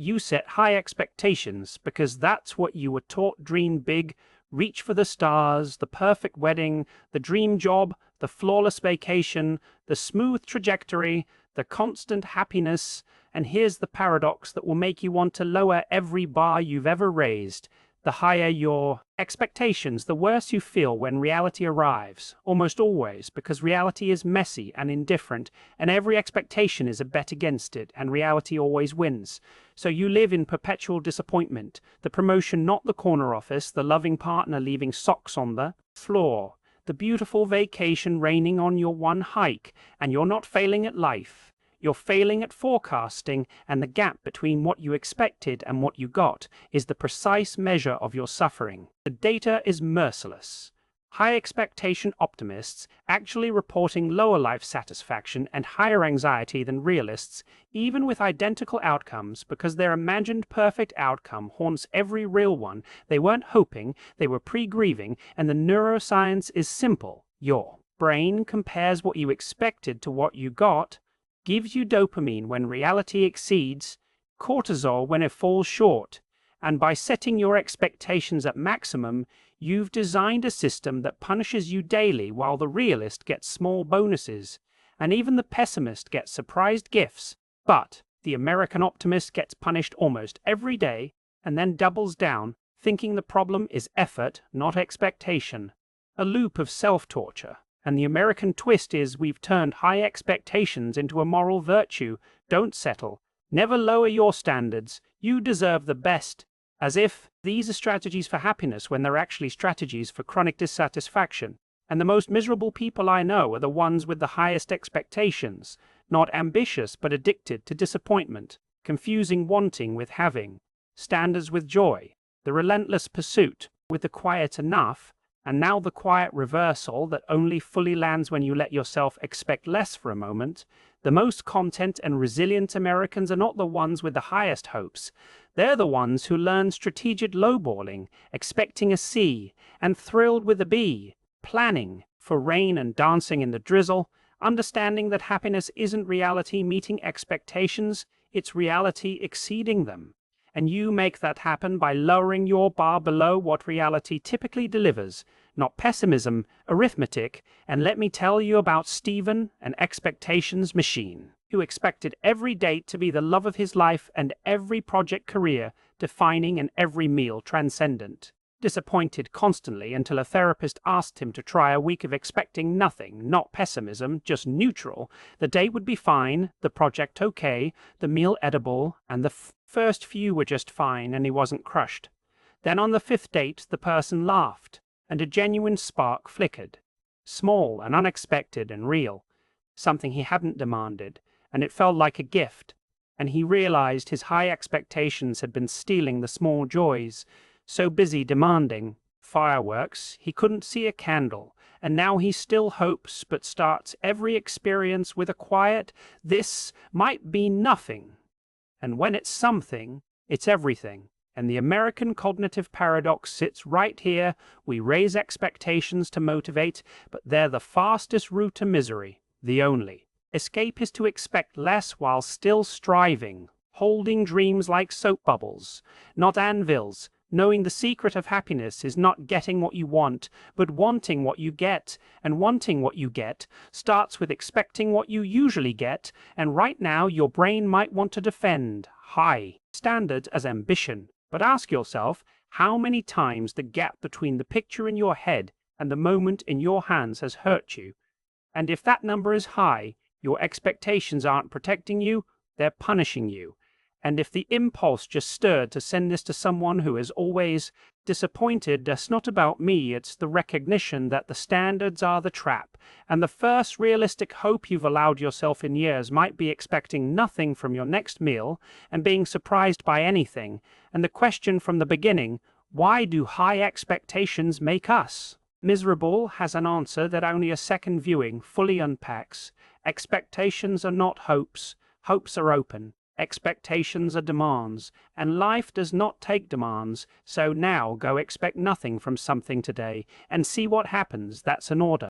You set high expectations because that's what you were taught. Dream big, reach for the stars, the perfect wedding, the dream job, the flawless vacation, the smooth trajectory, the constant happiness. And here's the paradox that will make you want to lower every bar you've ever raised. The higher your expectations, the worse you feel when reality arrives, almost always, because reality is messy and indifferent, and every expectation is a bet against it, and reality always wins. So you live in perpetual disappointment, the promotion not the corner office, the loving partner leaving socks on the floor, the beautiful vacation raining on your one hike, and you're not failing at life. You're failing at forecasting, and the gap between what you expected and what you got is the precise measure of your suffering. The data is merciless. High expectation optimists actually reporting lower life satisfaction and higher anxiety than realists, even with identical outcomes, because their imagined perfect outcome haunts every real one they weren't hoping, they were pre-grieving, and the neuroscience is simple. Your brain compares what you expected to what you got, gives you dopamine when reality exceeds, cortisol when it falls short, and by setting your expectations at maximum, you've designed a system that punishes you daily while the realist gets small bonuses, and even the pessimist gets surprised gifts. But the American optimist gets punished almost every day and then doubles down, thinking the problem is effort, not expectation. A loop of self-torture. And the American twist is we've turned high expectations into a moral virtue. Don't settle. Never lower your standards. You deserve the best. As if these are strategies for happiness when they're actually strategies for chronic dissatisfaction. And the most miserable people I know are the ones with the highest expectations. Not ambitious, but addicted to disappointment. Confusing wanting with having. Standards with joy. The relentless pursuit with the quiet enough. And now the quiet reversal that only fully lands when you let yourself expect less for a moment. The most content and resilient Americans are not the ones with the highest hopes. They're the ones who learn strategic lowballing, expecting a C, and thrilled with a B, planning for rain and dancing in the drizzle, understanding that happiness isn't reality meeting expectations, it's reality exceeding them. And you make that happen by lowering your bar below what reality typically delivers, not pessimism, arithmetic. And let me tell you about Stephen, an expectations machine, who expected every date to be the love of his life and every project career defining and every meal transcendent. Disappointed constantly until a therapist asked him to try a week of expecting nothing, not pessimism, just neutral. The date would be fine, the project okay, the meal edible, and the first few were just fine, and he wasn't crushed. Then on the fifth date, the person laughed, and a genuine spark flickered. Small and unexpected and real. Something he hadn't demanded, and it felt like a gift. And he realized his high expectations had been stealing the small joys. So busy demanding fireworks, he couldn't see a candle, and now he still hopes, but starts every experience with a quiet, "This might be nothing." And when it's something, it's everything. And the American cognitive paradox sits right here. We raise expectations to motivate, but they're the fastest route to misery, the only. Escape is to expect less while still striving, holding dreams like soap bubbles, not anvils. Knowing the secret of happiness is not getting what you want, but wanting what you get. And wanting what you get starts with expecting what you usually get. And right now, your brain might want to defend high standards as ambition. But ask yourself how many times the gap between the picture in your head and the moment in your hands has hurt you. And if that number is high, your expectations aren't protecting you, they're punishing you. And if the impulse just stirred to send this to someone who is always disappointed, that's not about me, it's the recognition that the standards are the trap. And the first realistic hope you've allowed yourself in years might be expecting nothing from your next meal and being surprised by anything. And the question from the beginning, why do high expectations make us miserable, has an answer that only a second viewing fully unpacks. Expectations are not hopes, hopes are open. Expectations are demands, and life does not take demands, so now go expect nothing from something today, and see what happens. That's an order.